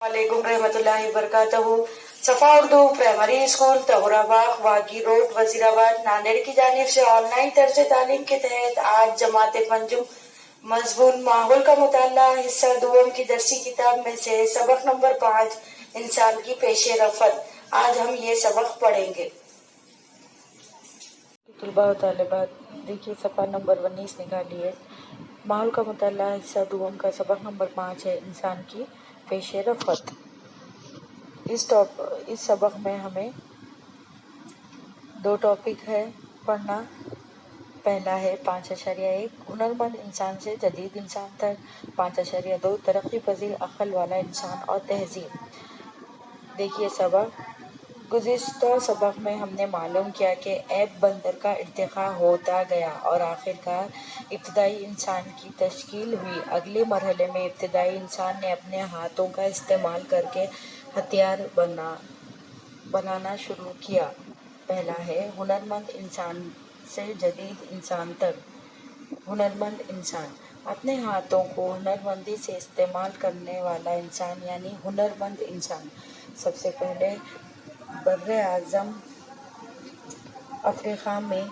वालेकुम रहमतुल्लाहि वबरकातुहू। सफ़ा Urdu primary school Tahurabagh वागी road Wazirabad Nanded की जानिब से ऑनलाइन तर्ज तालीम के तहत आज जमात मंजुम मजबून माहौल का मुताला हिस्सा दुआम की दरसी किताब में से सबक नंबर 5 इंसान की पेशे रफत। आज हम ये सबक पढ़ेंगे। तलबा और तालिबात देखिए सफ़ा नंबर 19 निकालिए। माहौल का मुताला हिस्सा दुआम का सबक नंबर 5 है इंसान की पेशे रफत। इस सबक में हमें दो टॉपिक है पढ़ना। पहला है 5.1 हुनरमंद इंसान से जदीद इंसान तक, 5.2 तरक्की पजीर अक्ल वाला इंसान और तहजीब। देखिए सबक। गुज़िश्ता सबक में हमने मालूम किया कि ऐब बंदर का इर्तिक़ा होता गया और आखिरकार इब्तदाई इंसान की तश्कील हुई। अगले मरहले में इब्तदाई इंसान ने अपने हाथों का इस्तेमाल करके हथियार बनाना शुरू किया। पहला है हुनरमंद इंसान से जदीद इंसान तक। हुनरमंद इंसान अपने हाथों को हुनरमंदी से इस्तेमाल करने वाला इंसान यानी हुनरमंद इंसान। सबसे पहले बर्रे आज़म अफ्रीका में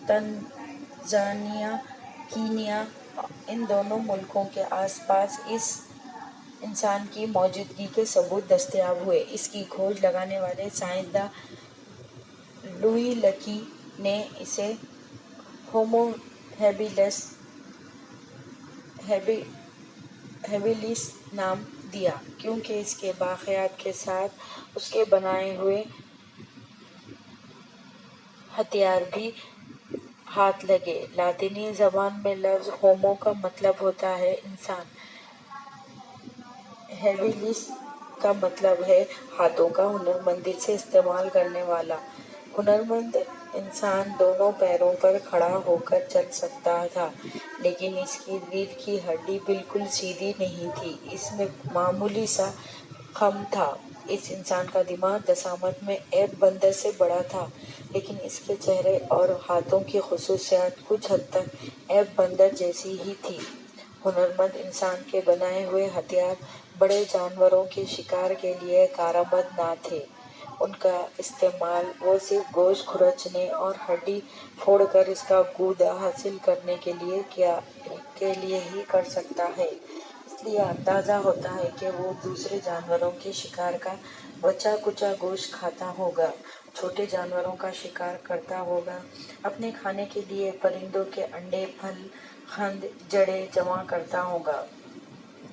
तंजानिया, कीनिया इन दोनों मुल्कों के आसपास इस इंसान की मौजूदगी के सबूत दस्तयाब हुए। इसकी खोज लगाने वाले साइंसदां लुई लकी ने इसे होमो हैबिलिस नाम दिया क्योंकि इसके बाक़ियात के साथ उसके बनाए हुए हथियार भी हाथ लगे। लातिनी ज़बान में लफ्ज़ होमो का मतलब होता है इंसान। हैबिलिस का मतलब है हाथों का हुनरमंदी से इस्तेमाल करने वाला। हुनरमंद इंसान दोनों पैरों पर खड़ा होकर चल सकता था, लेकिन इसकी रीढ़ की हड्डी बिल्कुल सीधी नहीं थी, इसमें मामूली सा खम था। इस इंसान का दिमाग दशामत में ऐब बंदर से बड़ा था, लेकिन इसके चेहरे और हाथों की खुसूसियात कुछ हद तक ऐब बंदर जैसी ही थी। हुनरमंद इंसान के बनाए हुए हथियार बड़े जानवरों के शिकार के लिए कारआमद न थे। उनका इस्तेमाल वो सिर्फ गोश्त खुरचने और हड्डी फोड़कर इसका गूदा हासिल करने के लिए ही कर सकता है। इसलिए अंदाज़ा होता है कि वो दूसरे जानवरों के शिकार का बचा कुचा गोश्त खाता होगा, छोटे जानवरों का शिकार करता होगा, अपने खाने के लिए परिंदों के अंडे, फल, खंड, जड़ें जमा करता होगा।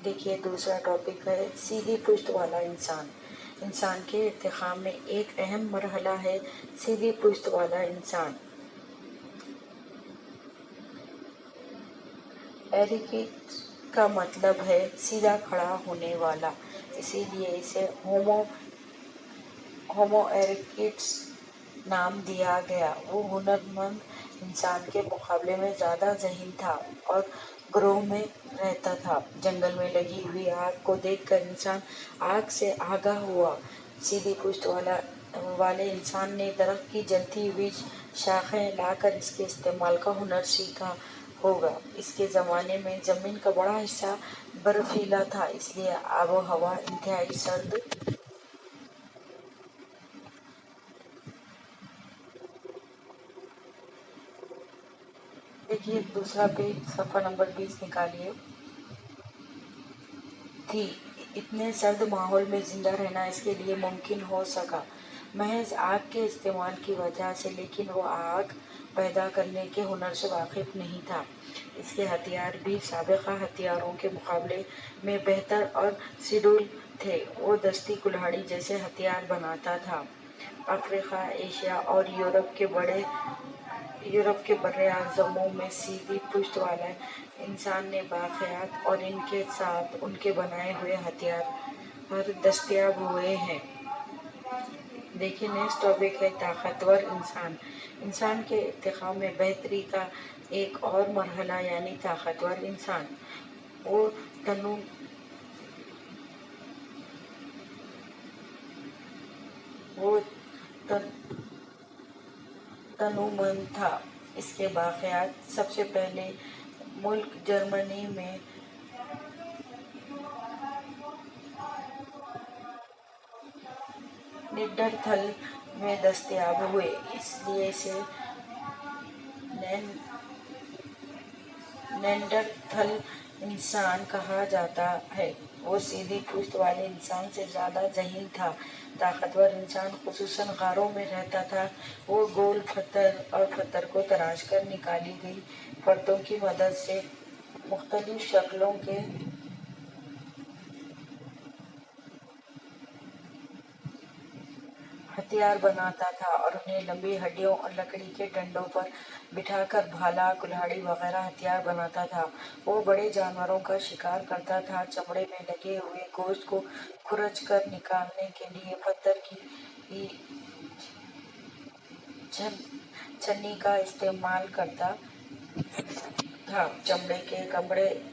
देखिए दूसरा टॉपिक है सीधी पुश्त वाला इंसान। इंसान के इर्तिक़ा में एक अहम मरहला है सीधी पुश्त वाला इंसान। एरिकिड का मतलब है सीधा खड़ा होने वाला, इसीलिए इसे होमो एरिकिड्स नाम दिया गया। वो हुनरमंद इंसान के मुकाबले में ज़्यादा ज़हीन था और ग्रोह में रहता था। जंगल में लगी हुई आग को देखकर इंसान आग से आगाह हुआ। सीधी पुश्त वाले इंसान ने दरख्त की जलती हुई शाखें लाकर इसके इस्तेमाल का हुनर सीखा होगा। इसके ज़माने में ज़मीन का बड़ा हिस्सा बर्फीला था, इसलिए आबो हवा इंतहाई सर्द देखिए दूसरा पेज सफ़ा नंबर 20 निकालिए। थी इतने सर्द माहौल में जिंदा रहना इसके लिए मुमकिन हो सका महज आग के इस्तेमाल की वजह से, लेकिन वो आग पैदा करने के हुनर से वाकिफ नहीं था। इसके हथियार भी साबिक़ा हथियारों के मुकाबले में बेहतर और सुडौल थे। वो दस्ती कुल्हाड़ी जैसे हथियार बनाता था। अफ्रीका, एशिया और यूरोप के बर्रे आज़मों में सीधी पुश्त वाला इंसान ने बाक़ियात और इनके साथ उनके बनाए हुए हथियार दस्तयाब हुए हैं। देखिए नेक्स्ट टॉपिक है ताकतवर इंसान। इंसान के इर्तिक़ा में बेहतरी का एक और मरहला यानी ताकतवर इंसान। वो तनुमंद था। इसके बाक़ियात सबसे पहले मुल्क जर्मनी में निडरथल में दस्तयाब हुए, इसलिए इसे नेंडरथल इंसान कहा जाता है। वो सीधी पुश्त वाले इंसान से ज्यादा ज़हीन था। ताकतवर इंसान खुसूसन गारों में रहता था। वो गोल पत्थर और पत्थर को तराश कर निकाली गई परतों की मदद से मुख्तलिफ शक्लों के हथियार बनाता था और उन्हें लंबी हड्डियों और लकड़ी के डंडों पर बिठाकर भाला, कुल्हाड़ी वगैरह हथियार बनाता था। वो बड़े जानवरों का शिकार करता था। चमड़े में लगे हुए गोश्त को खुरच कर निकालने के लिए पत्थर की छन्नी का इस्तेमाल करता था। चमड़े के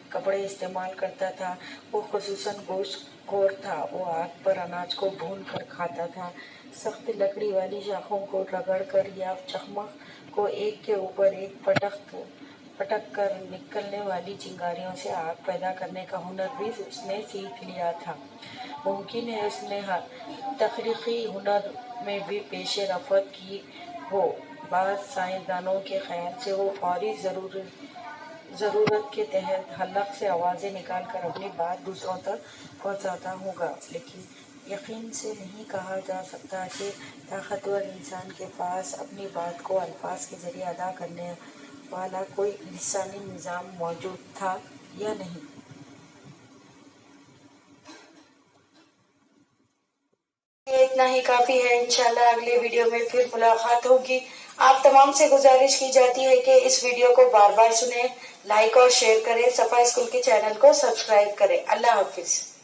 कपड़े इस्तेमाल करता था। वो खुसूसन गोश्तखोर था। वो आग पर अनाज को भून कर खाता था। सख्त लकड़ी वाली शाखों को रगड़ कर या चकमक को एक के ऊपर एक पटक कर निकलने वाली चिंगारियों से आग पैदा करने का हुनर भी उसने सीख लिया था। मुमकिन है उसने तख्लीकी हुनर में भी पेश रफ्त की हो। बाज़ साइंसदानों के ख्याल से वो फौरी ज़रूरत के तहत हलक से आवाज़ें निकाल कर अपनी बात दूसरों तक पहुंचाता होगा, लेकिन यकीन से नहीं कहा जा सकता कि ताकतवर इंसान के पास अपनी बात को अल्फाज के जरिए अदा करने वाला कोई लिसानी निज़ाम मौजूद था या नहीं। इतना ही काफ़ी है। इंशाल्लाह अगले वीडियो में फिर मुलाकात होगी। आप तमाम से गुजारिश की जाती है कि इस वीडियो को बार बार सुनें, लाइक और शेयर करें, सफा स्कूल के चैनल को सब्सक्राइब करें। अल्लाह हाफिज।